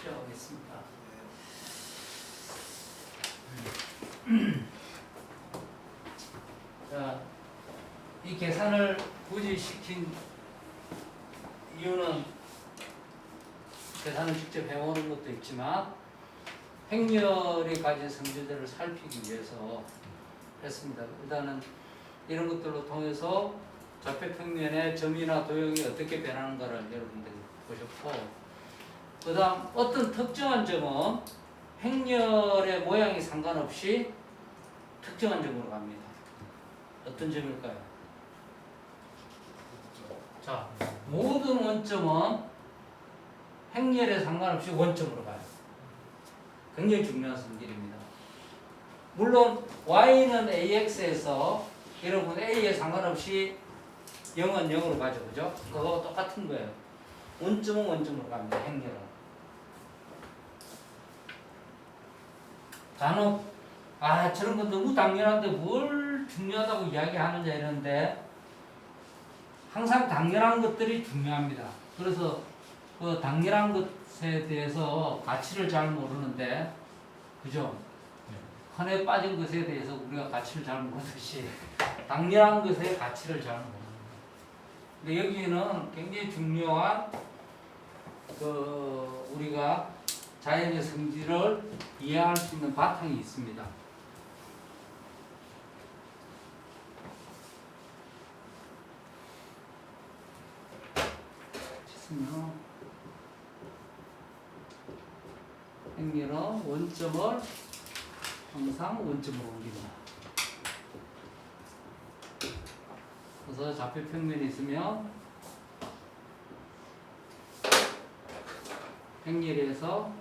시작하겠습니다. 자, 이 계산을 굳이 시킨 이유는 계산을 직접 해오는 것도 있지만 행렬이 가진 성질들을 살피기 위해서 했습니다. 일단은 이런 것들로 통해서 좌표평면의 점이나 도형이 어떻게 변하는가를 여러분들이 보셨고, 그 다음 어떤 특정한 점은 행렬의 모양이 상관없이 특정한 점으로 갑니다. 어떤 점일까요? 자, 모든 원점은 행렬에 상관없이 원점으로 가요. 굉장히 중요한 성질입니다. 물론 y는 ax에서 여러분 a에 상관없이 0은 0으로 가죠. 그죠? 그거 똑같은 거예요. 원점은 원점으로 갑니다. 행렬은. 간혹 저런 건 너무 당연한데 뭘 중요하다고 이야기하느냐 이러는데, 항상 당연한 것들이 중요합니다. 그래서 그 당연한 것에 대해서 가치를 잘 모르는데, 그죠? 헌에 빠진 것에 대해서 우리가 가치를 잘 모르듯이 당연한 것의 가치를 잘 모릅니다. 근데 여기는 굉장히 중요한 우리가 자연의 성질을 이해할 수 있는 바탕이 있습니다. 행렬은 원점을 항상 원점으로 옮깁니다. 그래서 좌표평면이 있으면 행렬에서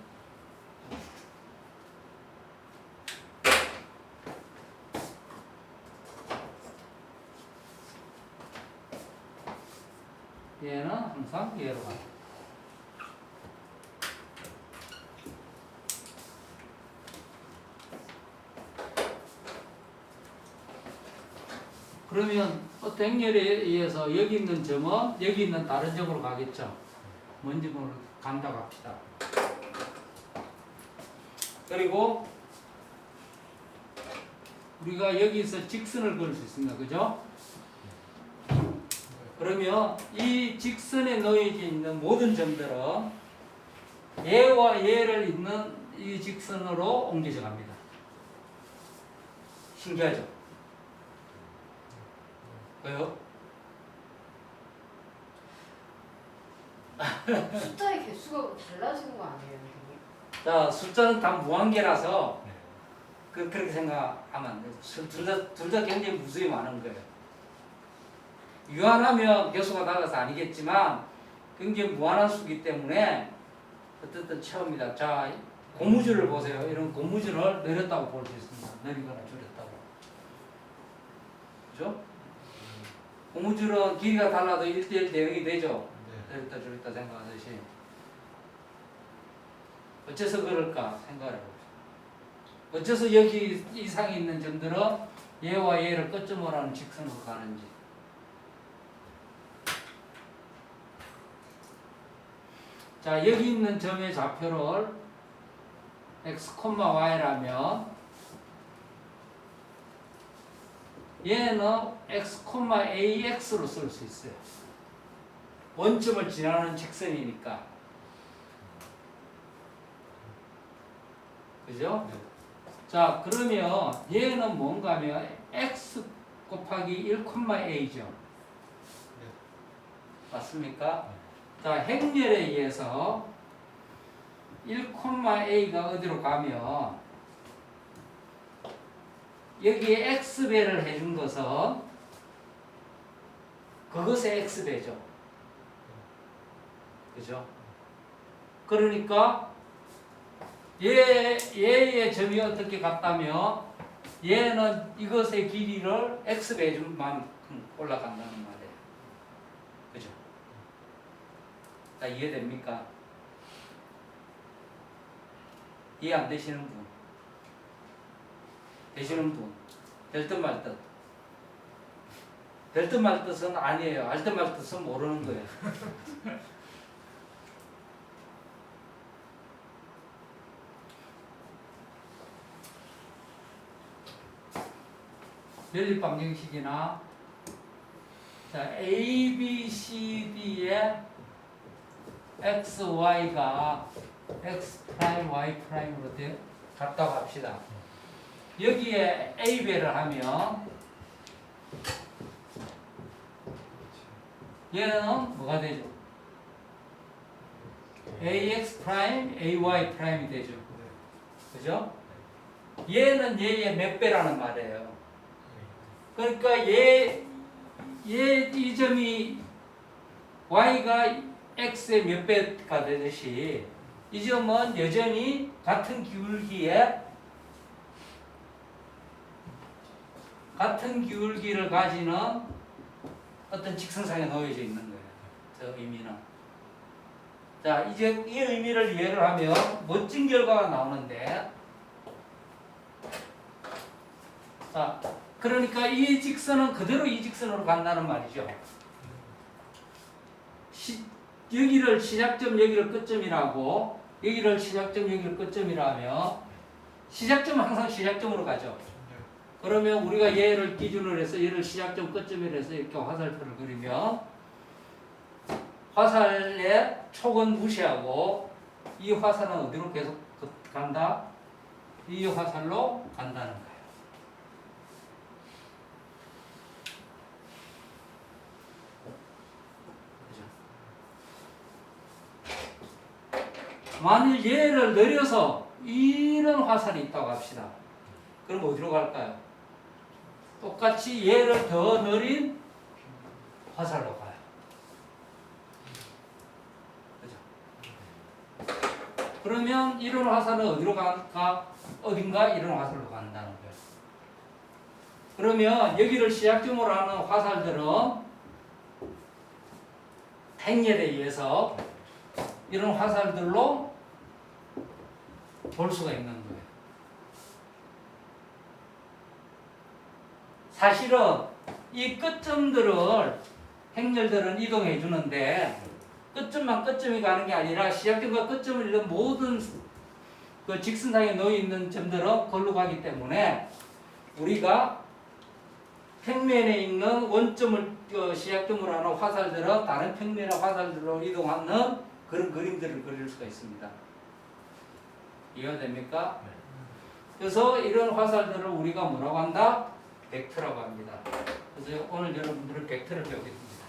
얘는 항상 얘로 가요. 그러면 어떤 행렬에 의해서 여기 있는 점은 여기 있는 다른 점으로 가겠죠. 뭔지 모르 간다 갑시다. 그리고 우리가 여기서 직선을 그을 수 있습니다. 그죠? 그러면 이 직선에 놓여져 있는 모든 점들은 얘와 얘를 잇는 이 직선으로 옮겨져 갑니다. 신기하죠? 왜요? 숫자의 개수가 달라지는 거 아니에요, 선생님? 자, 숫자는 다 무한계라서 그렇게 생각하면 안 돼요. 둘 다 굉장히 무수히 많은 거예요. 유한하면 개수가 달라서 아니겠지만 굉장히 무한한 수기 때문에 어쨌든 처음이다. 자, 고무줄을 보세요. 이런 고무줄을 내렸다고 볼 수 있습니다. 내리거나 줄였다고. 그죠? 고무줄은 길이가 달라도 1대1 대응이 되죠. 내렸다 줄였다 생각하듯이. 어째서 그럴까 생각을 해봅시다. 어째서 여기 이상이 있는 점들은 얘와 얘를 끝점으로 하는 직선으로 가는지. 자, 여기 있는 점의 좌표를 x, y라면 얘는 x, ax로 쓸 수 있어요. 원점을 지나는 직선이니까. 그죠? 네. 자, 그러면 얘는 뭔가 하면 x 곱하기 1,a죠. 네. 맞습니까? 네. 자, 행렬에 의해서 1,a가 어디로 가면 여기에 x배를 해준 것은 그것의 x배죠. 그죠? 그러니까 얘의 점이 어떻게 같다면 얘는 이것의 길이를 x배 해준 만큼 올라간다는 말이에요. 그죠? 자, 이해됩니까? 이해 안 되시는 분? 되시는 분? 될 듯 말 듯? 될 듯 말 듯은 아니에요. 알 듯 말 듯은 모르는 거예요. 연립 방정식이나 자, A, B, C, D의 X, Y가 X 프라임, Y 프라임으로 같다고 합시다. 여기에 A 배를 하면 얘는 뭐가 되죠? AX 프라임, AY 프라임이 되죠. 그죠? 얘는 얘의 몇 배라는 말이에요. 그러니까 이 점이 Y가 X의 몇 배가 되듯이 이 점은 여전히 같은 기울기를 가지는 어떤 직선상에 놓여져 있는 거예요. 저 의미는. 자, 이제 이 의미를 이해를 하면 멋진 결과가 나오는데, 자, 그러니까 이 직선은 그대로 이 직선으로 간다는 말이죠. 여기를 시작점, 여기를 끝점이라고, 여기를 시작점, 여기를 끝점이라면 시작점은 항상 시작점으로 가죠. 그러면 우리가 얘를 기준으로 해서 얘를 시작점, 끝점이라 해서 이렇게 화살표를 그리면 화살의 촉은 무시하고 이 화살은 어디로 계속 간다? 이 화살로 간다는 거예요. 만일 얘를 내려서 이런 화살이 있다고 합시다. 그럼 어디로 갈까요? 똑같이 얘를 더 느린 화살로 가요. 그죠? 그러면 이런 화살은 어디로 갈까? 어딘가 이런 화살로 간다는 거예요. 그러면 여기를 시작점으로 하는 화살들은 행렬에 의해서 이런 화살들로 볼 수가 있는 거예요. 사실은 이 끝점들을 행렬들은 이동해 주는데 끝점만 끝점이 가는 게 아니라 시작점과 끝점을 이런 모든 그 직선상에 놓여 있는 점들은 걸로 가기 때문에 우리가 평면에 있는 원점을 시작점으로 하는 화살들은 다른 평면의 화살들로 이동하는 그런 그림들을 그릴 수가 있습니다. 이해가 됩니까? 네. 그래서 이런 화살들을 우리가 뭐라고 한다? 벡터라고 합니다. 그래서 오늘 여러분들은 벡터를 배우겠습니다.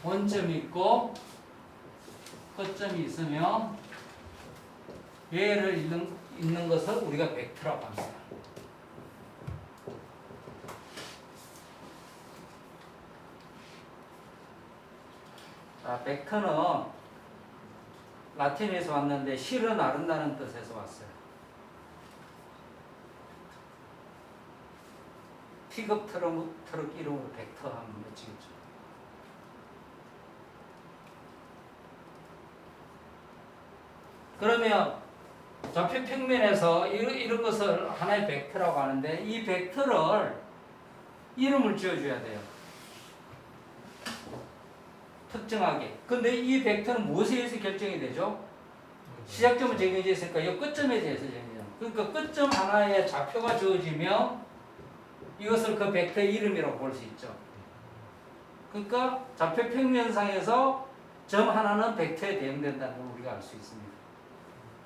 원점이 있고 끝점이 있으면 얘를 있는 것을 우리가 벡터라고 합니다. 자, 벡터는 라틴에서 왔는데 실은 나른다는 뜻에서 왔어요. 픽업 트럭 이름으로 벡터 하면 멋지겠죠. 그러면 좌표 평면에서 이런 것을 하나의 벡터라고 하는데 이 벡터를 이름을 지어줘야 돼요. 특정하게. 근데 이 벡터는 무엇에 의해서 결정이 되죠? 시작점은 정해져 있으니까 이 끝점에 대해서 정해져. 그러니까 끝점 하나에 좌표가 주어지면 이것을 그 벡터의 이름이라고 볼 수 있죠. 그러니까 좌표 평면상에서 점 하나는 벡터에 대응된다는 걸 우리가 알 수 있습니다.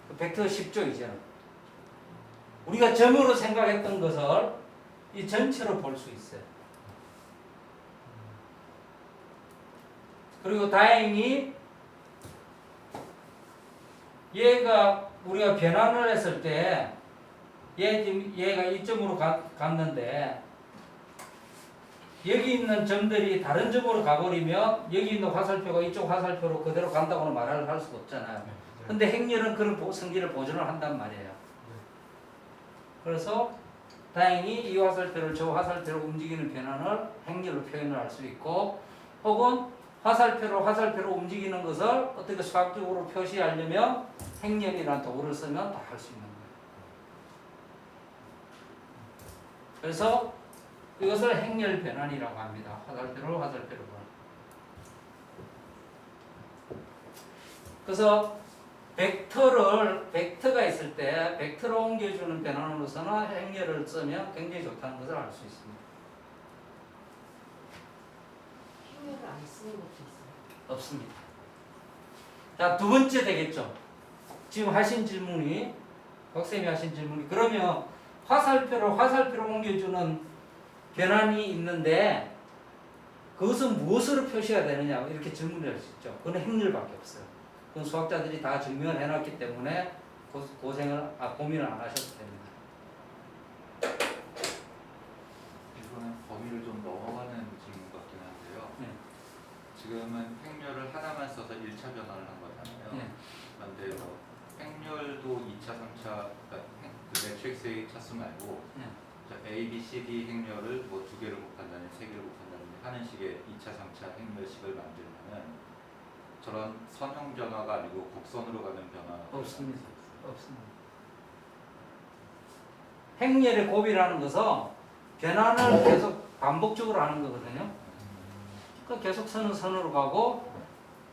그 벡터 쉽죠, 이제는. 우리가 점으로 생각했던 것을 이 전체로 볼 수 있어요. 그리고 다행히 얘가 우리가 변환을 했을 때 얘가 이점으로 갔는데 여기 있는 점들이 다른 점으로 가버리면 여기 있는 화살표가 이쪽 화살표로 그대로 간다고는 말을 할 수가 없잖아요. 근데 행렬은 그런 성질을 보존을 한단 말이에요. 그래서 다행히 이 화살표를 저 화살표로 움직이는 변환을 행렬로 표현을 할 수 있고 혹은 화살표로 움직이는 것을 어떻게 수학적으로 표시하려면 행렬이라는 도구를 쓰면 다 할 수 있는 거예요. 그래서 이것을 행렬 변환이라고 합니다. 화살표로 변환. 그래서 벡터가 있을 때 벡터로 옮겨주는 변환으로서는 행렬을 쓰면 굉장히 좋다는 것을 알 수 있습니다. 행렬을 안 쓰는 것도 있어요. 없습니다. 자, 두 번째 되겠죠. 지금 하신 질문이, 박쌤이 하신 질문이, 그러면 화살표로 옮겨주는 변환이 있는데 그것은 무엇으로 표시가 되느냐 이렇게 질문을 할 수 있죠. 그건 행렬밖에 없어요. 그건 수학자들이 다 증명을 해놨기 때문에 고민을 안 하셔도 됩니다. 이거는 범위를 좀 넘어가는 질문 같긴 한데요. 네. 지금은 행렬을 하나만 써서 1차 변환을 한 거잖아요. 네. 그런데 뭐 행렬도 2차, 3차, 그러니까 그 매트릭스의 차수 말고 네. A, B, C, D 행렬을 뭐 2개를 곱한다는 3개를 곱한다는 하는 식의 2차, 3차 행렬식을 만들면은 저런 선형 변화가 아니고 곡선으로 가는 변화가 없습니다. 없습니다. 행렬의 곱이라는 것은 변환을 계속 반복적으로 하는 거거든요. 그러니까 계속 선은 선으로 가고,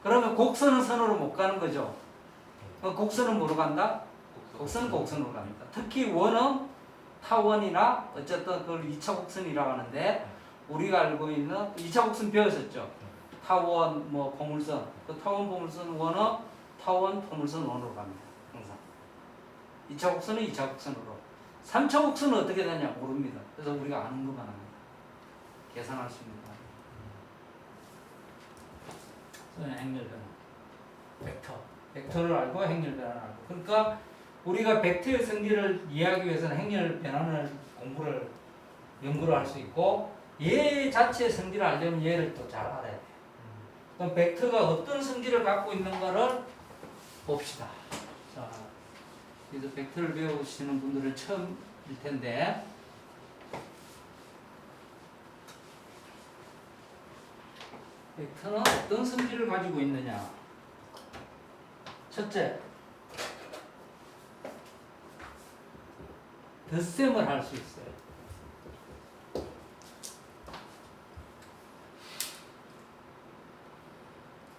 그러면 곡선은 선으로 못 가는 거죠. 곡선은 뭐로 간다? 곡선은 곡선으로 갑니다. 특히 원은 타원이나 어쨌든 그걸 2차 곡선이라고 하는데, 우리가 알고 있는 2차 곡선 배웠었죠. 타원 뭐 포물선, 그 타원 포물선 원은 타원 포물선 원으로 갑니다. 항상 2차 곡선은 2차 곡선으로, 3차 곡선은 어떻게 되냐 모릅니다. 그래서 우리가 아는 것만 합니다. 계산할 수 있는 거. 행렬 변화, 벡터를 알고 행렬 변화를 알고. 그러니까 우리가 벡터의 성질을 이해하기 위해서는 행렬 변환을 연구를 할 수 있고, 얘 자체의 성질을 알려면 얘를 또 잘 알아야 돼요. 그럼 벡터가 어떤 성질을 갖고 있는가를 봅시다. 자, 그래서 벡터를 배우시는 분들은 처음일 텐데, 벡터는 어떤 성질을 가지고 있느냐. 첫째, 덧셈을 할 수 있어요.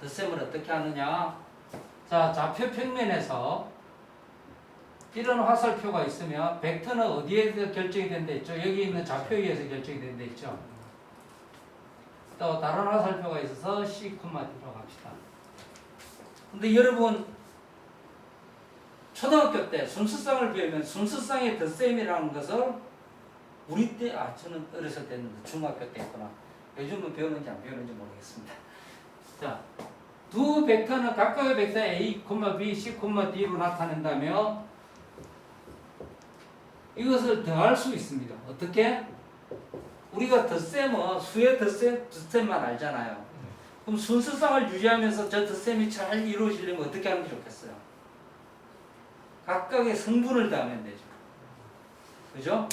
덧셈을 어떻게 하느냐. 자, 좌표 평면에서 이런 화살표가 있으면 벡터는 어디에서 결정이 된다 했죠? 여기 있는 좌표에 의해서 결정이 된다 했죠? 또 다른 화살표가 있어서 C, D로 갑시다. 근데 여러분 초등학교 때 순수쌍을 배우면 순수쌍의 덧셈이라는 것을 우리 때, 저는 어렸을 때 했는데 중학교 때 했구나. 요즘은 배우는지 안 배우는지 모르겠습니다. 자, 두 벡터는 각각의 벡터 A, B, C, D로 나타낸다면 이것을 더할 수 있습니다. 어떻게? 우리가 덧셈은 수의 덧셈만 알잖아요. 그럼 순수쌍을 유지하면서 저 덧셈이 잘 이루어지려면 어떻게 하는 게 좋겠어요? 각각의 성분을 더하면 되죠. 그죠?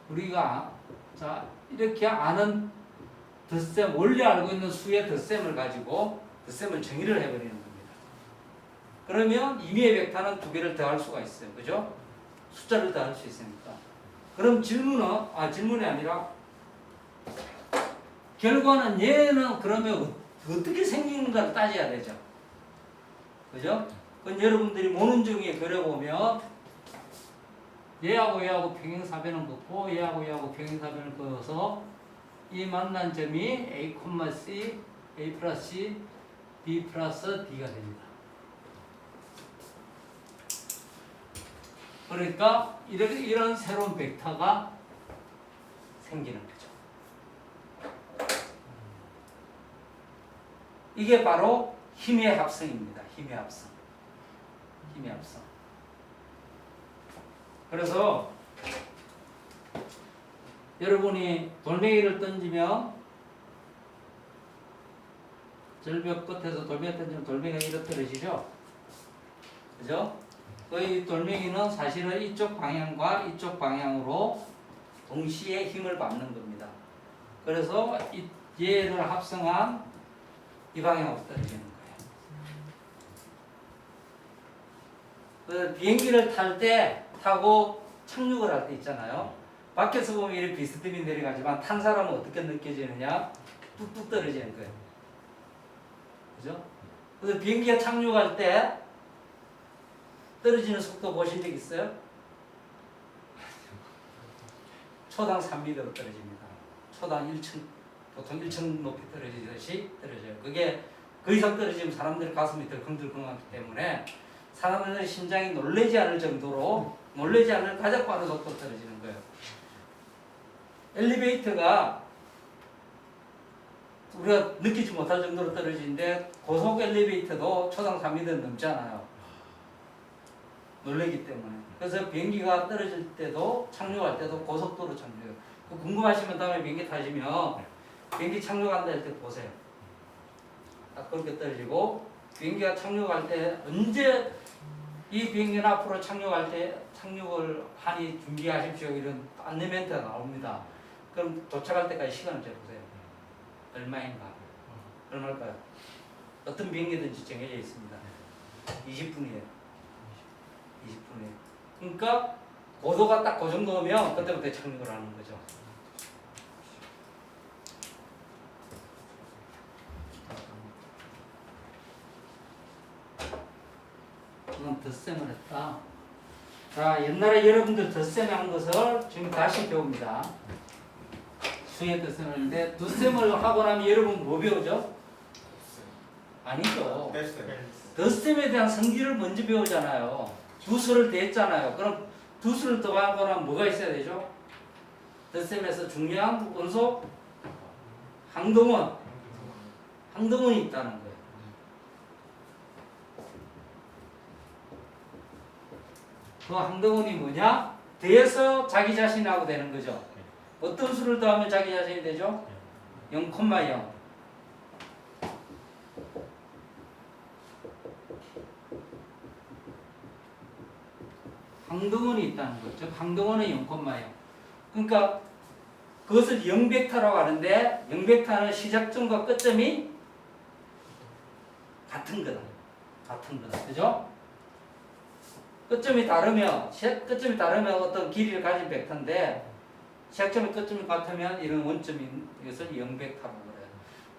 우리가 자 이렇게 아는 덧셈, 원래 알고 있는 수의 덧셈을 가지고 덧셈을 정의를 해버리는 겁니다. 그러면 임의의 벡터는 두 개를 더할 수가 있어요. 그죠? 숫자를 더할 수 있으니까. 그럼 질문이 아니라 결과는 얘는 그러면 어떻게 생기는가를 따져야 되죠. 그죠? 그건 여러분들이 모는 중에 그려보면 얘하고 평행사변을 긋고 얘하고 평행사변을 그어서 이 만난 점이 A, C, A 플러스 C, B 플러스 D가 됩니다. 그러니까 이런 새로운 벡터가 생기는 거죠. 이게 바로 힘의 합성입니다. 힘의 합성. 그래서 여러분이 돌멩이를 던지면 절벽 끝에서 돌멩이 던지면 돌멩이가 이렇게 떨어지죠? 그죠? 이 돌멩이는 사실은 이쪽 방향과 이쪽 방향으로 동시에 힘을 받는 겁니다. 그래서 얘를 합성한 이 방향으로 떨어지는 거예요. 비행기를 타고 착륙을 할 때 있잖아요. 밖에서 보면 이렇게 비스듬히 내려가지만 탄 사람은 어떻게 느껴지느냐? 뚝뚝 떨어지는 거예요. 그죠? 그래서 비행기가 착륙할 때 떨어지는 속도 보신 적 있어요? 초당 3m로 떨어집니다. 초당 1층, 보통 1층 높이 떨어지듯이 떨어져요. 그게 그 이상 떨어지면 사람들 가슴이 덜컹덜컹하기 때문에 사람들의 심장이 놀라지 않을 정도로 놀라지 않을 가장 빠른 속도로 떨어지는 거예요. 엘리베이터가 우리가 느끼지 못할 정도로 떨어지는데 고속 엘리베이터도 초당 3m 넘잖아요. 놀라기 때문에. 그래서 비행기가 떨어질 때도 착륙할 때도 고속도로 착륙해요. 궁금하시면 다음에 비행기 타시면 비행기 착륙한다 할 때 보세요. 딱 그렇게 떨어지고 비행기가 착륙할 때 언제 이 비행기는 앞으로 착륙할 때 착륙을 하니 준비하십시오 이런 안내 멘트가 나옵니다. 그럼 도착할 때까지 시간을 재보세요. 얼마인가? 얼마일까요? 어떤 비행기든지 정해져 있습니다. 20분이에요. 20분이에요. 그러니까 고도가 딱 그 정도면 그때부터 착륙을 하는 거죠. 이건 덧셈을 했다. 자, 옛날에 여러분들 덧셈 한 것을 지금 다시 배웁니다. 수의 덧셈을 했는데 덧셈을 하고 나면 여러분 뭐 배우죠? 아니죠. 덧셈에 대한 성질을 먼저 배우잖아요. 두 수를 더했잖아요. 그럼 두 수를 더하고 나면 뭐가 있어야 되죠? 덧셈에서 중요한 원소 항등원이 있다는 거예요. 그 항등원이 뭐냐? 더해서 자기 자신하고 되는 거죠. 어떤 수를 더하면 자기 자신이 되죠? 0,0. 항등원이 있다는 거죠. 항등원은 0,0. 그러니까 그것을 0벡터라고 하는데 0벡터는 시작점과 끝점이 같은 거다. 같은 거다. 그죠? 끝점이 다르면 어떤 길이를 가진 벡터인데 시작점이 끝점이 같으면 이런 원점인 이것을 0벡터라고 그래요.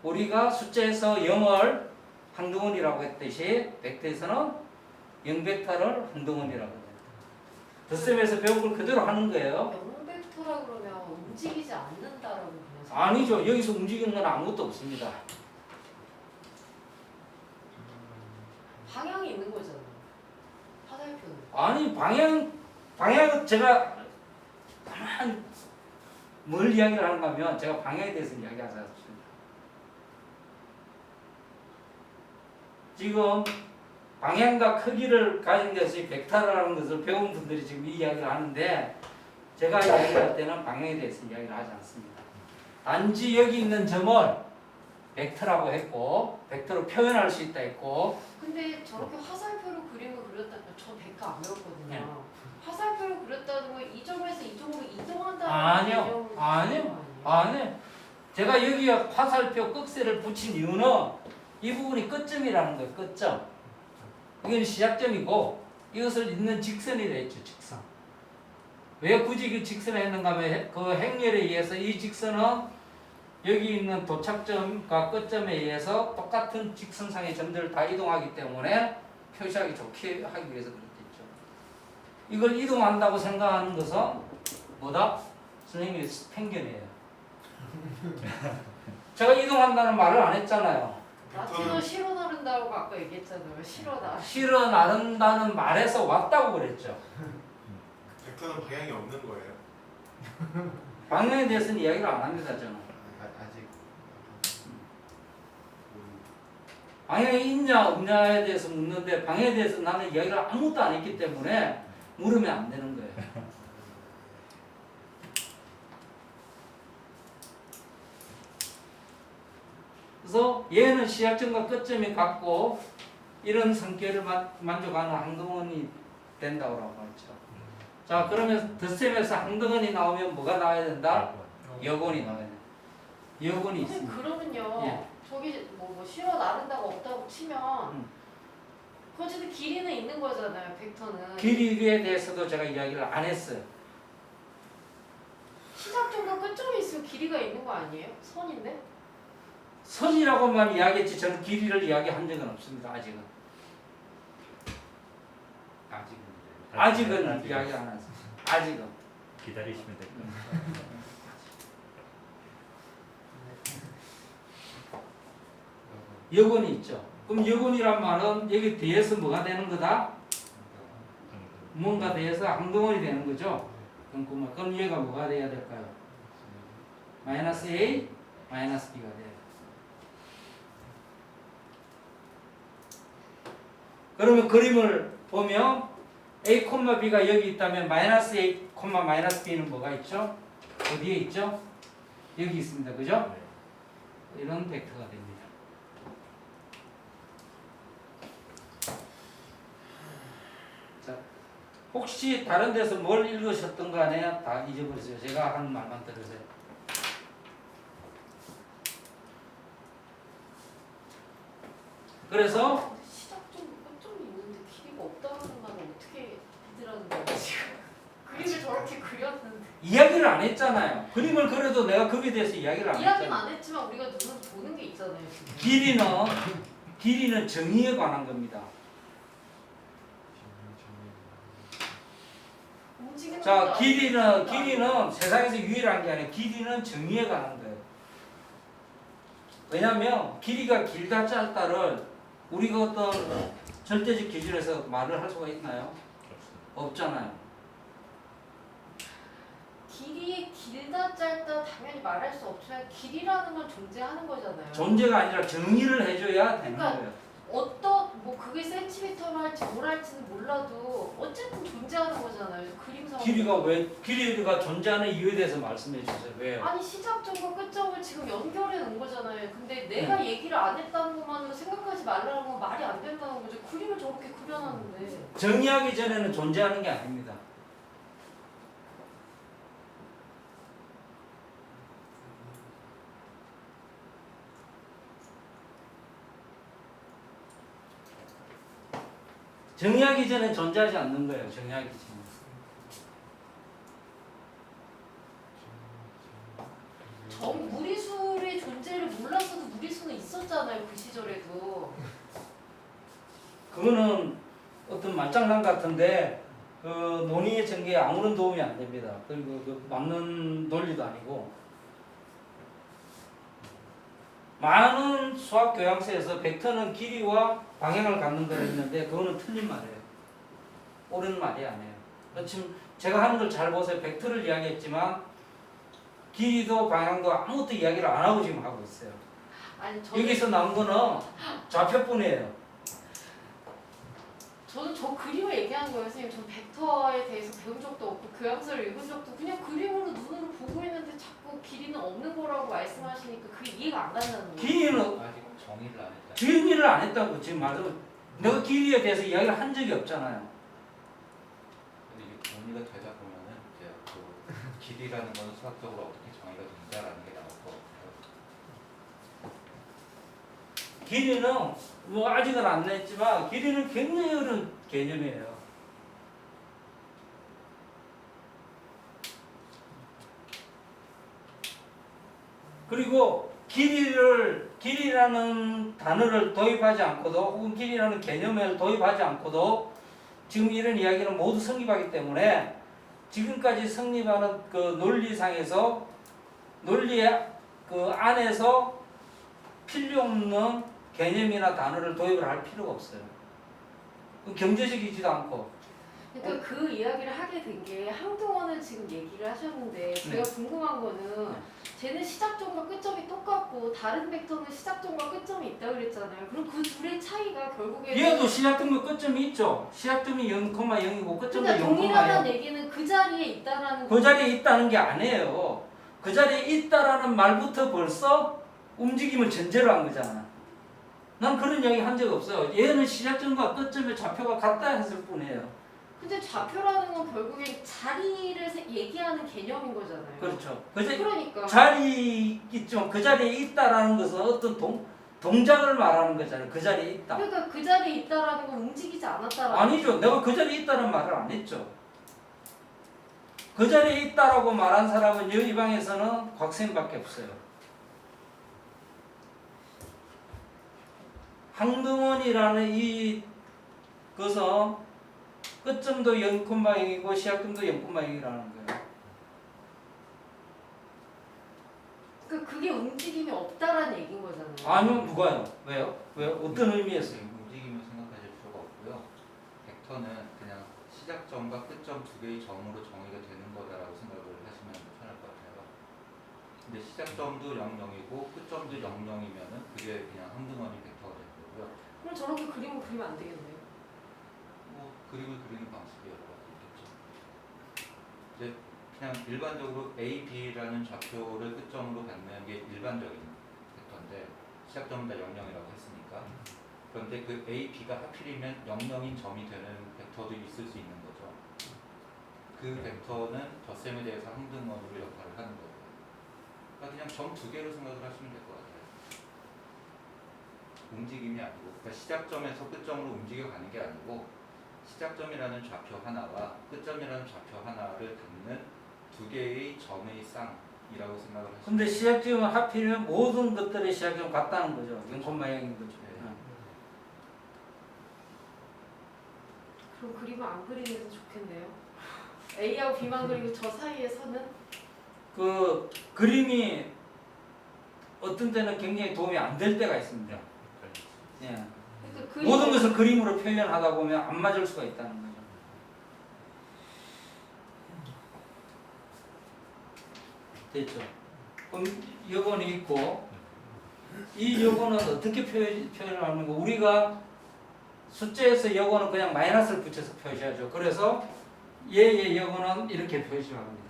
우리가 숫자에서 0을 항등원이라고 했듯이 벡터에서는 0벡터를 항등원이라고 해요. 덧셈에서 배운 걸 그대로 하는 거예요. 0벡터라 그러면 움직이지 않는다라고 그래서 아니죠. 여기서 움직이는 건 아무것도 없습니다. 방향이 있는 거잖아요. 화살표는. 아니 방향은 제가 가만히 뭘 이야기를 하는가 하면 제가 방향에 대해서 이야기하지 않습니다. 지금 방향과 크기를 가진 것이 벡터라는 것을 배운 분들이 지금 이 이야기를 하는데 제가 이야기를 할 때는 방향에 대해서 이야기를 하지 않습니다. 단지 여기 있는 점을 벡터라고 했고 벡터로 표현할 수 있다 했고 근데 저렇게 화살표로 그림을 그렸다면 저 백과 안 외웠거든요. 네. 화살표로 그렸다는 건 이 점에서 이 점으로 이동한다는 아니요. 제가 여기에 화살표 끝셀을 붙인 이유는 이 부분이 끝점이라는 거예요. 끝점. 이건 시작점이고 이것을 잇는 직선이 되겠죠. 직선. 왜 굳이 그 직선을 했는가 하면 그 행렬에 의해서 이 직선은 여기 있는 도착점과 끝점에 의해서 똑같은 직선상의 점들을 다 이동하기 때문에 표시하기 좋게 하기 위해서 그렇겠죠. 이걸 이동한다고 생각하는 것은 뭐다? 선생님의 편견이에요. 제가 이동한다는 말을 안 했잖아요. 나티도 실어 나른다고 아까 얘기했잖아요. 실어 나른다는 말에서 왔다고 그랬죠. 벡터는 방향이 없는 거예요. 방향에 대해서는 이야기를 안 합니다. 저는. 아직. 방향이 있냐 없냐에 대해서 묻는데 방향에 대해서 나는 이야기를 아무것도 안 했기 때문에 물으면 안 되는 거예요. 그래서 얘는 시작점과 끝점이 같고 이런 성격을 만족하는 항등원이 된다고 했죠. 자, 그러면 덧셈에서 항등원이 나오면 뭐가 나와야 된다? 여건이 나와야 된다. 여건이 근데 있습니다. 그러면요. 예. 저기 뭐 실어 나른다고 없다고 치면 그 어쨌든 길이는 있는 거잖아요. 벡터는. 길이에 대해서도 제가 이야기를 안 했어요. 시작점과 끝점이 있으면 길이가 있는 거 아니에요? 선인데? 선이라고만 이야기했지 저는 길이를 이야기한 적은 없습니다. 아직은. 아직은 이야기 안 했어요. 아직은. 기다리시면 될 거예요. 여건이 있죠. 그럼 여건이란 말은 여기 뒤에서 뭐가 되는 거다? 뭔가 돼서 항등원이 되는 거죠. 그럼 얘가 뭐가 돼야 될까요? 마이너스 A, 마이너스 B가 돼요. 그러면 그림을 보면 A, B가 여기 있다면 마이너스 A, 마이너스 B는 뭐가 있죠? 어디에 있죠? 여기 있습니다. 그죠? 이런 벡터가 됩니다. 자, 혹시 다른 데서 뭘 읽으셨던 거 아니에요? 다 잊어버렸어요. 제가 하는 말만 들으세요. 그래서 시작점과 끝점이 있는데 길이가 없다는 말은 어떻게 믿으라는 거야 지금? 그림을 저렇게 그렸는데 이야기를 안 했잖아요. 그림을 그려도 내가 거기에 대해서 이야기를 안 이야기는 했잖아요. 안 했지만 우리가 눈으로 보는 게 있잖아요 지금. 길이는 정의에 관한 겁니다. 움직이는 자, 것도 길이는 아니고 세상에서 유일한 게 아니라 길이는 정의에 관한 거예요. 왜냐하면 길이가 길다 짧다를 우리가 어떤 절대적 기준에서 말을 할 수가 있나요? 없잖아요. 길이 길다 짧다 당연히 말할 수 없지만 길이라는 건 존재하는 거잖아요. 존재가 아니라 정의를 해줘야 되는 그러니까 거예요. 어떤 뭐 그게 센티미터로 할지 뭘 할지는 몰라도 어쨌든 존재하는 거잖아요. 그림상. 길이가 존재하는 이유에 대해서 말씀해 주세요. 왜요? 아니 시작점과 끝점을 지금 연결해 놓은 거잖아요. 근데 내가 얘기를 안 했다는 것만으로 생각하지 말라는 건 말이 안 된다는 거죠. 그림을 저렇게 그려놨는데. 정의하기 전에는 존재하는 게 아닙니다. 정의하기 전에 존재하지 않는 거예요. 정의하기 전에. 무리수의 존재를 몰랐어도 무리수는 있었잖아요. 그 시절에도. 그거는 어떤 말장난 같은데 그 논의의 전개에 아무런 도움이 안 됩니다. 그리고 그 맞는 논리도 아니고 많은 수학 교양서에서 벡터는 길이와 방향을 갖는 걸 했는데 그거는 틀린 말이에요. 옳은 말이 아니에요. 지금 제가 하는 걸 잘 보세요. 벡터를 이야기했지만 길이도 방향도 아무것도 이야기를 안 하고 지금 하고 있어요. 아니 저는 여기서 나온 거는 좌표뿐이에요. 저는 저 그림을 얘기한 거예요, 선생님. 전 벡터에 대해서 배운 적도 없고 교양서를 읽은 적도 그냥 그림으로 눈으로 보고 있는데 자꾸 길이는 없는 거라고 말씀하시니까 그게 이해가 안 간다는 거예요. 길이는 아직 정의를 안 했다. 정의를 안 했다고 지금 말하고 내가 길이에 대해서 이야기를 한 적이 없잖아요. 근데 이게 정리가 되다 보면은 이제 그 길이라는 거는 수학적으로 어떻게 정의가 된다라는 게 나오고 길이는 뭐 아직은 안 냈지만 길이는 굉장히 어려운 개념이에요. 그리고 길이라는 단어를 도입하지 않고도 혹은 길이라는 개념을 도입하지 않고도 지금 이런 이야기는 모두 성립하기 때문에 지금까지 성립하는 그 논리상에서 논리의 그 안에서 필요 없는 개념이나 단어를 도입을 할 필요가 없어요. 경제적이지도 않고. 그러니까 그 이야기를 하게 된 게 한동안은 지금 얘기를 하셨는데 제가 궁금한 거는 쟤는 시작점과 끝점이 똑같고 다른 벡터는 시작점과 끝점이 있다고 그랬잖아요. 그럼 그 둘의 차이가 결국에 얘도 시작점과 끝점이 있죠. 시작점이 0,0이고 끝점도 그러니까 0,0이에요. 동일하다는 얘기는 그 자리에 있다라는 그 자리에 있다는 게 아니에요. 그 자리에 있다라는 말부터 벌써 움직임을 전제로 한 거잖아. 난 그런 이야기 한 적 없어요. 얘는 시작점과 끝점의 좌표가 같다 했을 뿐이에요. 근데 좌표라는 건 결국엔 자리를 얘기하는 개념인 거잖아요. 그렇죠. 그러니까 자리 있죠. 그 자리에 있다라는 것은 어떤 동작을 말하는 거잖아요. 그 자리에 있다. 그러니까 그 자리에 있다라는 건 움직이지 않았다라는 아니죠. 내가 그 자리에 있다는 말을 안 했죠. 그 자리에 있다라고 말한 사람은 이 방에서는 곽쌤밖에 없어요. 항등원이라는 이 것은 끝점도 0,0이고 시작점도 0,0이라는 거예요. 그러니까 그게 움직임이 없다라는 얘기인 거잖아요. 아니면 누가요? 왜요? 왜 어떤 의미에서요? 움직임을 생각하실 필요가 없고요. 벡터는 그냥 시작점과 끝점 두 개의 점으로 정의가 되는 거다라고 생각을 하시면 편할 것 같아요. 근데 시작점도 0,0이고 끝점도 0,0이면은 그게 그냥 항등원이 벡터가 되는 거고요. 그럼 저렇게 그림을 그리면 안 되겠네요. 뭐 그림을 그리는 방식이 여러 가지 있겠죠. 이제 그냥 일반적으로 A, B라는 좌표를 끝점으로 갖는 게 일반적인 벡터인데 시작점은 다 0,0이라고 했으니까. 그런데 그 A, B가 하필이면 0,0인 점이 되는 벡터도 있을 수 있는 거죠. 그 벡터는 덧셈에 대해서 항등원으로 역할을 하는 거고요. 그러니까 그냥 점 두 개로 생각을 하시면 될 것 같아요. 움직임이 아니고, 그러니까 시작점에서 끝점으로 움직여가는 게 아니고 시작점이라는 좌표 하나와 끝점이라는 좌표 하나를 닿는 두 개의 점의 쌍이라고 생각을 하시면 근데 시작점은 하필이면 모든 것들의 시작점 같다는 거죠. 0,0인 거죠. 네. 그럼 그림을 안 그리는 게 좋겠네요. A하고 B만 그리고 저 사이에 선은 그 그림이 어떤 때는 굉장히 도움이 안 될 때가 있습니다. 예. 그러니까 그 모든 것을 그림으로 표현하다 보면 안 맞을 수가 있다는 거죠. 됐죠? 그럼 여건이 있고 이 여건은 어떻게 표현을 하는 거? 우리가 숫자에서 여건은 그냥 마이너스를 붙여서 표시하죠. 그래서 얘의 여건은 이렇게 표시합니다.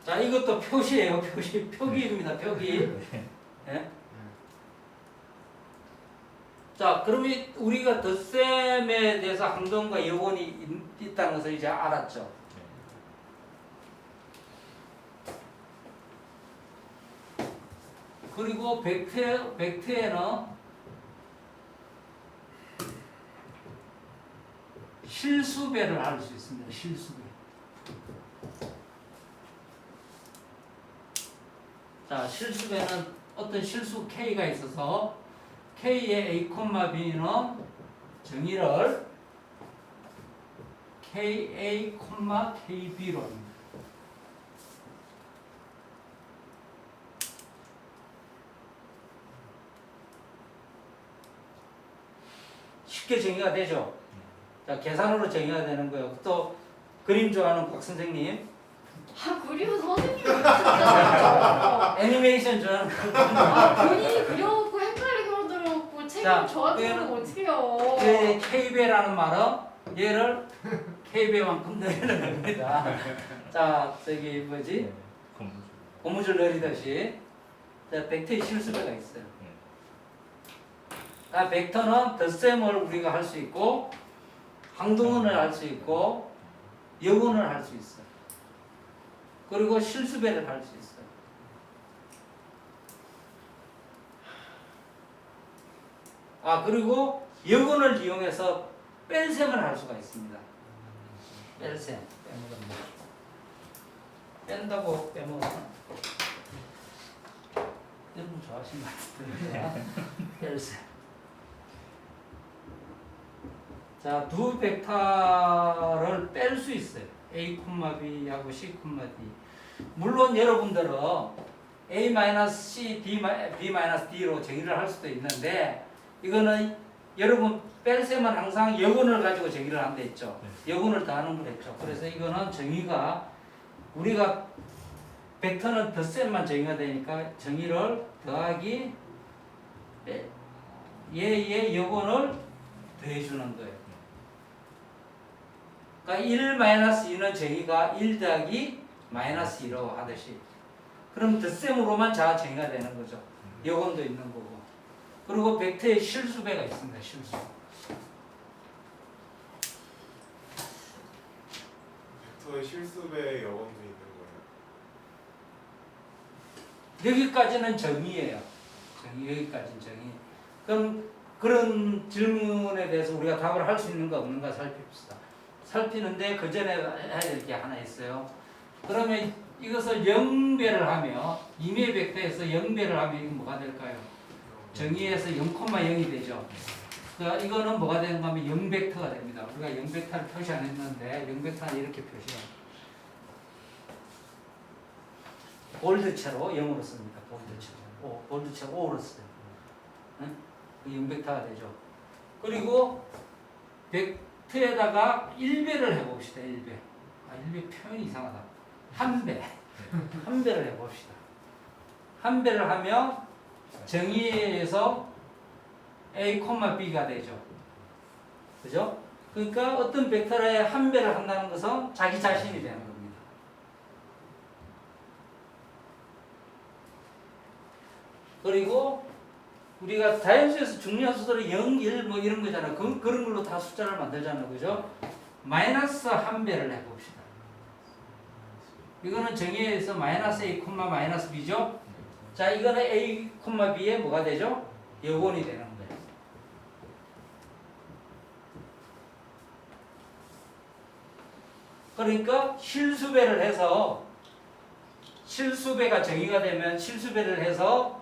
자, 이것도 표시예요. 표기입니다. 표기. 예? 자, 그러면 우리가 덧셈에 대해서 항등과 여건이 있다는 것을 이제 알았죠. 그리고 벡터에는 실수배를 할 수 있습니다. 실수배. 자, 실수배는 어떤 실수 K가 있어서 K의 A, B는 정의를 KA, KB로 합니다. 쉽게 정의가 되죠. 자, 계산으로 정의가 되는 거예요. 또 그림 좋아하는 박 선생님, 그리고 선생님이 그렸잖아요. 애니메이션 좋아하는 본인이 그려놓고 헷갈리게 만들어놓고 책을 저한테 보면 어떡해요. K배라는 말은 얘를 K배만큼 내리는 겁니다. 자, 저기 뭐지? 고무줄 내리듯이. 자, 벡터의 실수배가 있어요. 아, 벡터는 덧셈을 우리가 할 수 있고 항등원을 할 수 있고 여건을 할 수 있어요. 그리고 실수배를 할 수 있어요. 아, 그리고 여건을 이용해서 뺄셈을 할 수가 있습니다. 뺄셈. 뺀다고 빼면 여러분 좋아하시는 것 같은데. 뺄셈. 자, 두 벡터를 뺄 수 있어요. A, B하고 C, D. 물론 여러분들은 A-C, B-D로 정의를 할 수도 있는데 이거는 여러분 뺄셈은 항상 여건을 가지고 정의를 한다 했죠. 여건을 더하는 걸 했죠. 그래서 이거는 정의가 우리가 벡터는 덧셈만 정의가 되니까 정의를 더하기 얘의 여건을 더해주는 거예요. 그러니까 1-2는 정의가 1 더하기 마이너스 2라고 하듯이 그럼 덧셈으로만 자 정의가 되는 거죠. 여건도 있는 거고. 그리고 벡터의 실수배가 있습니다. 실수. 벡터의 실수배 여건도 있는 거예요? 여기까지는 정의예요. 여기까지는 정의. 그럼 그런 질문에 대해서 우리가 답을 할 수 있는가 없는가 살핍시다. 살피는데 그 전에 해야 될 게 하나 있어요. 그러면 이것을 0배를 하면 임의 벡터에서 0배를 하면 이건 뭐가 될까요? 정의에서 0,0이 되죠. 그러니까 이거는 뭐가 되는가 하면 0벡터가 됩니다. 우리가 0벡터를 표시 안 했는데 0벡터는 이렇게 표시해요. 볼드체로 0으로 씁니다. 볼드체로. 볼드체로 5로 써요. 응? 0벡터가 되죠. 그리고 벡터에다가 1배를 해봅시다. 1배. 1배 표현이 이상하다. 1배. 1배를 해봅시다. 1배를 하면 정의에 의해서 A, B가 되죠. 그죠? 그러니까 어떤 벡터에 1배를 한다는 것은 자기 자신이 되는 겁니다. 그리고 우리가 자연수에서 중요한 수들이 0, 1 뭐 이런 거잖아요. 그런 걸로 다 숫자를 만들잖아요. 그죠? 마이너스 1배를 해봅시다. 이거는 정의에 의해서 마이너스 A, 마이너스 B죠? 자, 이거는 A, B에 뭐가 되죠? 여건이 되는 거예요. 그러니까 실수배를 해서 실수배가 정의가 되면 실수배를 해서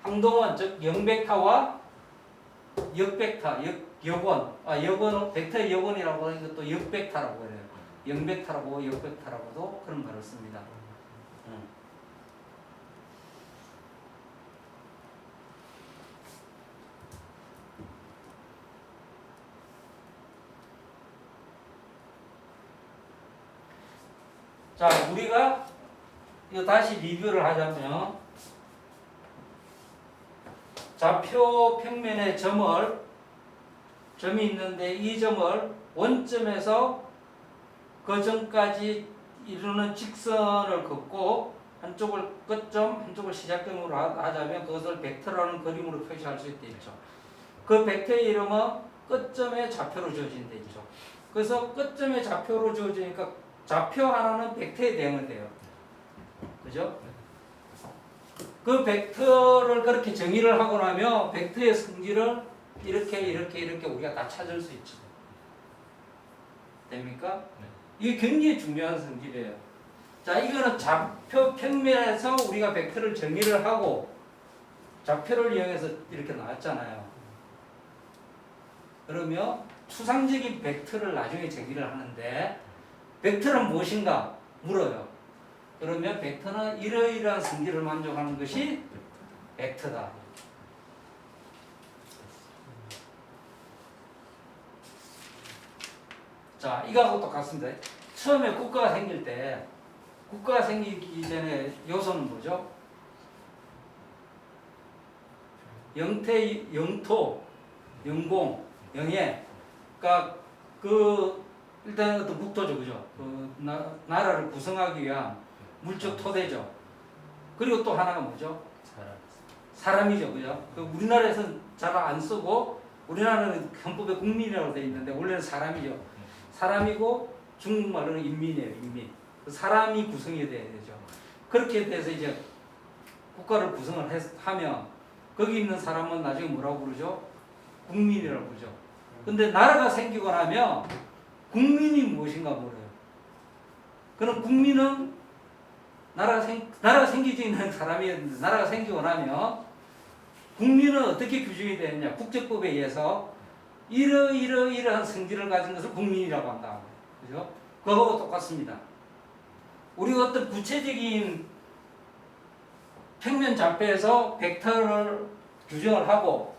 항동원 즉 영벡터와 역벡터 여건 벡터의 여건이라고 하는 것도 역벡터라고 해요. 영벡터라고 역벡터라고도 그런 말을 씁니다. 자, 우리가 이거 다시 리뷰를 하자면 좌표 평면에 점이 있는데 이 점을 원점에서 그 점까지 이루는 직선을 긋고 한쪽을 끝점, 한쪽을 시작점으로 하자면 그것을 벡터라는 그림으로 표시할 수 있겠죠. 그 벡터의 이름은 끝점의 좌표로 주어진 데 있죠. 그래서 끝점의 좌표로 주어지니까 좌표 하나는 벡터에 대응돼요. 그죠? 그 벡터를 그렇게 정의를 하고 나면 벡터의 성질을 이렇게 우리가 다 찾을 수 있죠. 됩니까? 이게 굉장히 중요한 성질이에요. 자, 이거는 좌표 평면에서 우리가 벡터를 정의를 하고 좌표를 이용해서 이렇게 나왔잖아요. 그러면 추상적인 벡터를 나중에 정의를 하는데 벡터는 무엇인가 물어요. 그러면 벡터는 이러이러한 성질을 만족하는 것이 벡터다. 자, 이거하고 똑같습니다. 처음에 국가가 생길 때 국가가 생기기 전에 요소는 뭐죠? 영태, 영토, 영공, 영예. 그러니까 일단 어떤 국토죠, 그죠? 나라를 구성하기 위한 물적 토대죠. 그리고 또 하나가 뭐죠? 사람이죠, 그죠? 우리나라에서는 잘 안 쓰고 우리나라는 헌법에 국민이라고 되어 있는데 원래는 사람이죠. 사람이고 중국말로는 인민이에요, 인민. 사람이 구성이 돼야 되죠. 그렇게 돼서 이제 국가를 구성을 하면 거기 있는 사람은 나중에 뭐라고 부르죠? 국민이라고 부르죠. 근데 나라가 생기고 나면 국민이 무엇인가 물어요. 그럼 국민은 나라가 생기지 있는 사람이었는데 나라가 생기고 나면 국민은 어떻게 규정이 되느냐? 국제법에 의해서 이러한 성질을 가진 것을 국민이라고 한다. 그죠? 그거하고 똑같습니다. 우리가 어떤 구체적인 평면 좌표에서 벡터를 규정을 하고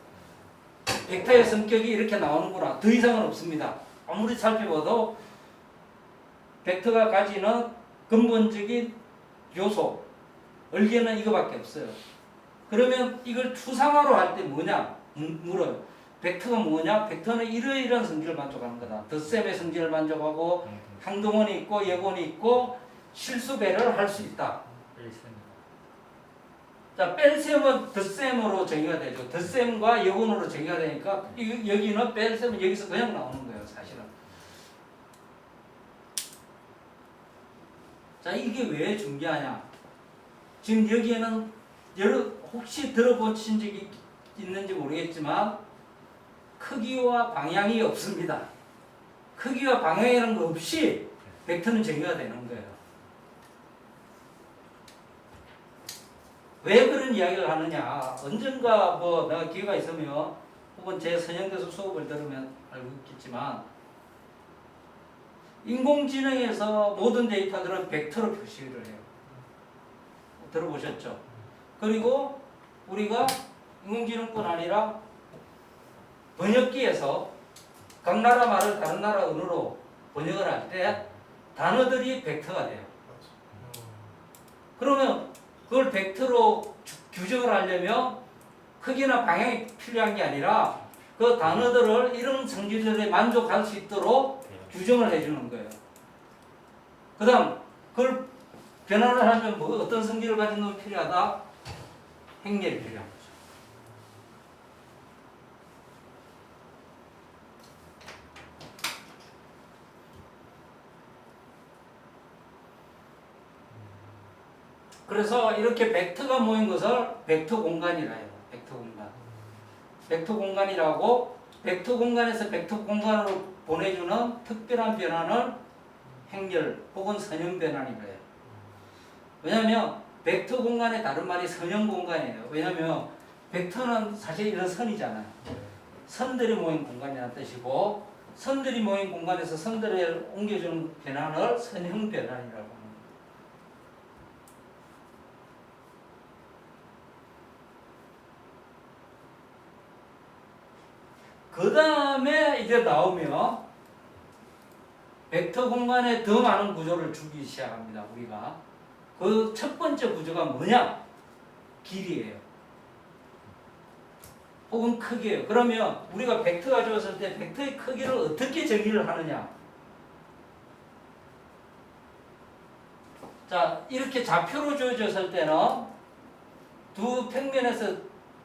벡터의 성격이 이렇게 나오는구나. 더 이상은 없습니다. 아무리 살펴봐도 벡터가 가지는 근본적인 요소, 얼개는 이거밖에 없어요. 그러면 이걸 추상화로 할 때 뭐냐? 물어요. 벡터가 뭐냐? 벡터는 이러이러한 성질을 만족하는 거다. 덧셈의 성질을 만족하고 항동원이 있고 여건이 있고 실수배를 할 수 있다. 자, 뺄셈은 덧셈으로 정의가 되죠. 덧셈과 여건으로 정의가 되니까 여기는 뺄셈은 여기서 그냥 나오는 거예요, 사실은. 자, 이게 왜 중요하냐? 지금 여기에는 혹시 들어보신 적이 있는지 모르겠지만 크기와 방향이 없습니다. 크기와 방향이라는 거 없이 벡터는 정의가 되는 거예요. 왜 그런 이야기를 하느냐? 언젠가 뭐 내가 기회가 있으면 혹은 제 선영대서 수업을 들으면 알고 있겠지만 인공지능에서 모든 데이터들은 벡터로 표시를 해요. 들어보셨죠? 그리고 우리가 인공지능뿐 아니라 번역기에서 각 나라 말을 다른 나라 언어로 번역을 할 때 단어들이 벡터가 돼요. 그러면 그걸 벡터로 규정을 하려면 크기나 방향이 필요한 게 아니라 그 단어들을 이런 성질들에 만족할 수 있도록 규정을 해주는 거예요. 그 다음 그걸 변환을 하면 뭐 어떤 성질을 가진 놈이 필요하다? 행렬이 필요한 거죠. 그래서 이렇게 벡터가 모인 것을 벡터 공간이라 해요. 벡터 공간. 벡터 공간이라고 벡터 공간에서 벡터 공간으로 보내주는 특별한 변환을 행렬 혹은 선형 변환이라 해요. 왜냐하면 벡터 공간의 다른 말이 선형 공간이에요. 왜냐하면 벡터는 사실 이런 선이잖아요. 선들이 모인 공간이라는 뜻이고 선들이 모인 공간에서 선들을 옮겨주는 변환을 선형 변환이라고 합니다. 그 다음에 이제 나오면 벡터 공간에 더 많은 구조를 주기 시작합니다. 우리가 그 첫 번째 구조가 뭐냐? 길이에요. 혹은 크기예요. 그러면 우리가 벡터가 주었을 때 벡터의 크기를 어떻게 정의를 하느냐? 자, 이렇게 좌표로 주어졌을 때는 두 평면에서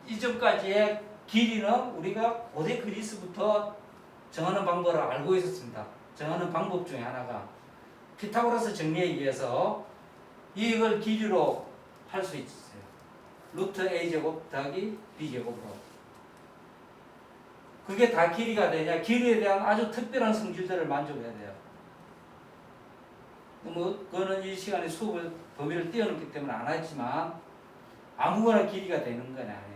이전까지의 길이는 우리가 고대 그리스부터 정하는 방법을 알고 있었습니다. 정하는 방법 중에 하나가 피타고라스 정리에 의해서 이걸 길이로 할 수 있어요. 루트 a제곱 더하기 b제곱으로. 그게 다 길이가 되냐? 길이에 대한 아주 특별한 성질들을 만족해야 돼요. 뭐 그거는 이 시간에 수업을 범위를 띄워놓기 때문에 안 하지만 아무거나 길이가 되는 건 아니에요.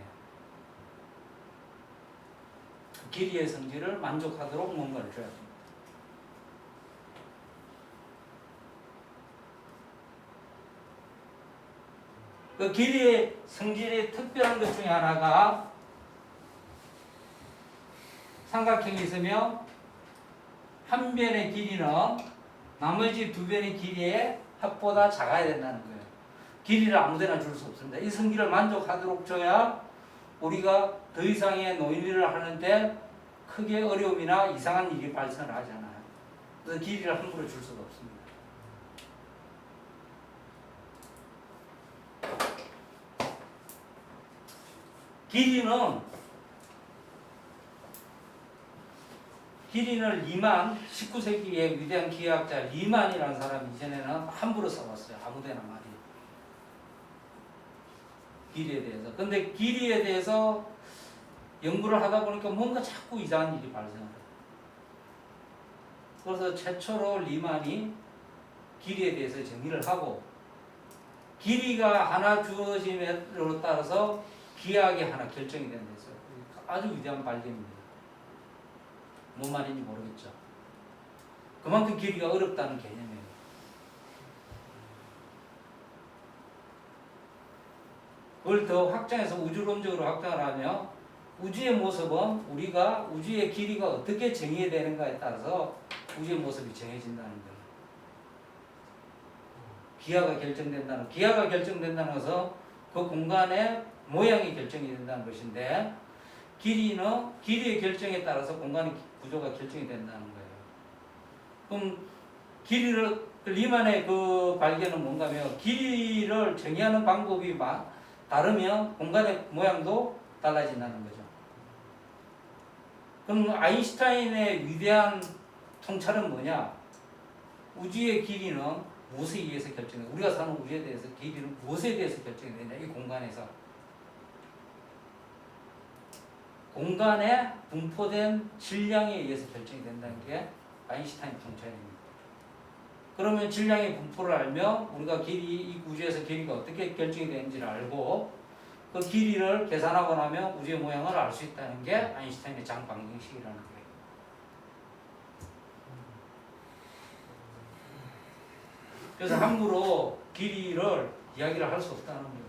길이의 성질을 만족하도록 뭔가를 줘야 됩니다. 그 길이의 성질이 특별한 것 중에 하나가 삼각형이 있으면 한 변의 길이는 나머지 두 변의 길이의 합보다 작아야 된다는 거예요. 길이를 아무데나 줄 수 없습니다. 이 성질을 만족하도록 줘야 우리가 더 이상의 논의를 하는데 크게 어려움이나 이상한 일이 발생을 하지 않아요. 그래서 길이를 함부로 줄 수가 없습니다. 길이는 리만, 19세기의 위대한 기하학자 리만이라는 사람이 이전에는 함부로 써봤어요. 아무데나 말이. 길이에 대해서. 근데 길이에 대해서 연구를 하다 보니까 뭔가 자꾸 이상한 일이 발생을 해요. 그래서 최초로 리만이 길이에 대해서 정의를 하고 길이가 하나 주어짐에 따라서 기하학이 하나 결정이 된 데서 아주 위대한 발견입니다. 뭔 말인지 모르겠죠. 그만큼 길이가 어렵다는 개념이에요. 그걸 더 확장해서 우주론적으로 확장을 하면 우주의 모습은 우리가 우주의 길이가 어떻게 정의되는가에 따라서 우주의 모습이 정해진다는 거예요. 기하가 결정된다는 것은 그 공간의 모양이 결정이 된다는 것인데 길이의 결정에 따라서 공간의 구조가 결정이 된다는 거예요. 그럼 리만의 그 발견은 뭔가 하면 길이를 정의하는 방법이 다르면 공간의 모양도 달라진다는 거죠. 그럼 아인슈타인의 위대한 통찰은 뭐냐? 우주의 길이는 무엇에 의해서 결정돼? 우리가 사는 우주에 대해서 길이는 무엇에 대해서 결정이 되냐? 이 공간에서. 공간에 분포된 질량에 의해서 결정이 된다는 게 아인슈타인 통찰입니다. 그러면 질량의 분포를 알면 우리가 이 우주에서 길이가 어떻게 결정이 되는지를 알고 그 길이를 계산하고 나면 우주의 모양을 알 수 있다는 게 아인슈타인의 장방정식이라는 거예요. 그래서 함부로 길이를 이야기를 할 수 없다는 거예요.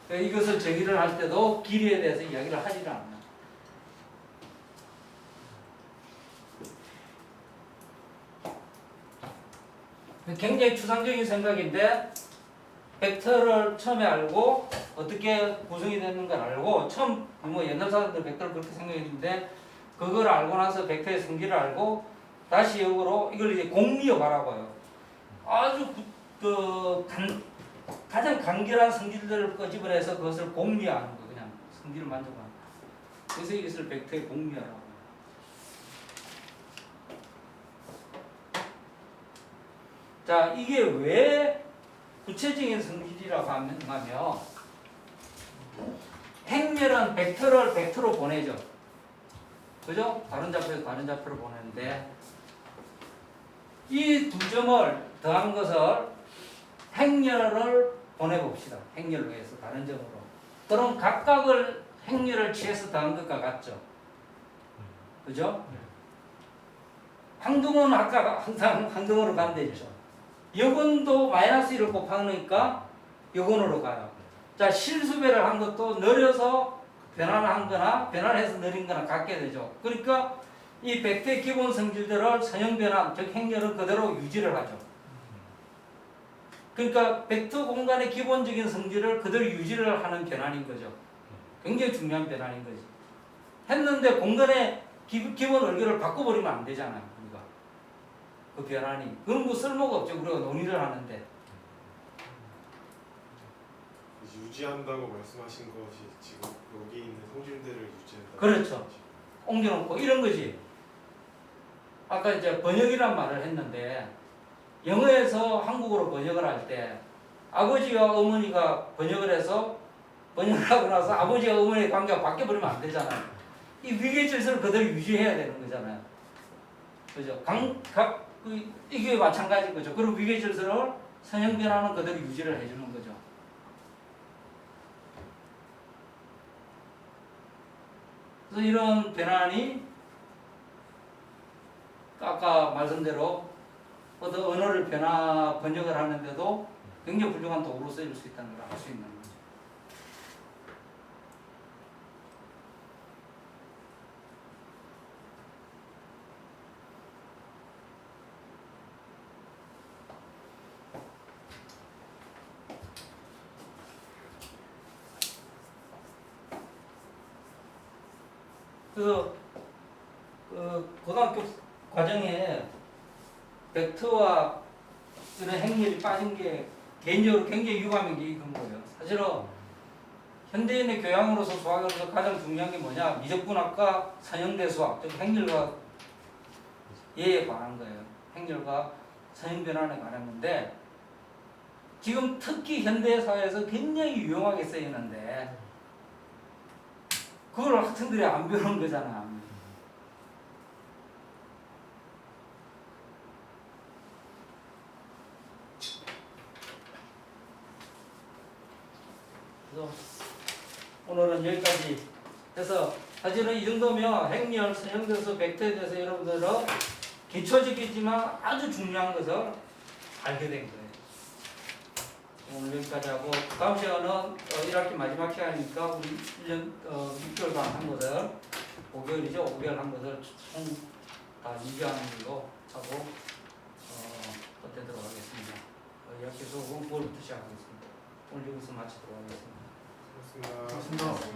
그러니까 이것을 정의를 할 때도 길이에 대해서 이야기를 하지를 않아요. 굉장히 추상적인 생각인데 벡터를 처음에 알고 어떻게 구성이 되는 걸 알고 처음 뭐 옛날 사람들 벡터를 그렇게 생각했는데 그걸 알고 나서 벡터의 성질을 알고 다시 역으로 이걸 이제 공리역하라고 해요. 아주 가장 간결한 성질들을 끄집어내서 그것을 공리하는 거 그냥 성질을 만족하는 거. 그래서 이것을 벡터의 공리하라고 해요. 자, 이게 왜 구체적인 성질이라고 하면 행렬은 벡터로 보내죠. 그죠? 다른 좌표에서 다른 좌표로 보내는데 이 두 점을 더한 것을 행렬을 보내봅시다. 행렬로 해서 다른 점으로. 그럼 각각을 행렬을 취해서 더한 것과 같죠. 그죠? 항등호는 아까 항상 항등호로 간대죠. 여건도 마이너스 1을 곱하니까 여건으로 가요. 자, 실수배를 한 것도 느려서 변환을 한 거나 변환해서 느린 거나 같게 되죠. 그러니까 이 벡터의 기본 성질들을 선형 변환, 즉 행렬은 그대로 유지를 하죠. 그러니까 벡터 공간의 기본적인 성질을 그대로 유지를 하는 변환인 거죠. 굉장히 중요한 변환인 거지. 했는데 공간의 기본 얼굴을 바꿔버리면 안 되잖아요. 우리가. 그 변환이. 그런 거 쓸모가 없죠. 우리가 논의를 하는데. 유지한다고 말씀하신 것이 지금 여기 있는 성질들을 유지한다. 그렇죠. 옮겨놓고 이런 거지. 아까 이제 번역이란 말을 했는데 영어에서 한국어로 번역을 할 때 아버지와 어머니가 번역을 해서 번역을 하고 나서 아버지와 어머니의 관계가 바뀌어버리면 안 되잖아요. 이 위계 질서를 그대로 유지해야 되는 거잖아요. 그죠? 이게 마찬가지인 거죠. 그리고 위계 질서를 선형 변화는 그대로 유지를 해주는 거죠. 그래서 이런 변환이 아까 말씀대로 어떤 언어를 번역을 하는데도 굉장히 훌륭한 도구로 쓰일 수 있다는 걸 알 수 있는 거죠. 그래서 고등학교 과정에 벡터와 이런 행렬이 빠진 게 개인적으로 굉장히 유감인 게 이건 거예요. 사실은 현대인의 교양으로서 수학에서 가장 중요한 게 뭐냐? 미적분학과 선형대 수학, 즉 행렬과 얘에 관한 거예요. 행렬과 선형 변환에 관한 건데 지금 특히 현대 사회에서 굉장히 유용하게 쓰이는데 그걸 학생들이 안 배우는 거잖아. 그래서 오늘은 여기까지 해서 사실은 이 정도면 행렬, 선형대수, 벡터에 대해서 여러분들은 기초적이지만 아주 중요한 것을 알게 된 거예요. 오늘 여기까지 하고 다음 시간은 1학기 마지막 시간이니까 우리 1년 6개월간 한 것을 5개월이죠. 5개월 한 것을 총 다 유지하는 걸로 하고 끝내도록 하겠습니다. 2학기 수업은 9월부터 시작하겠습니다. 오늘 여기서 마치도록 하겠습니다. 고맙습니다.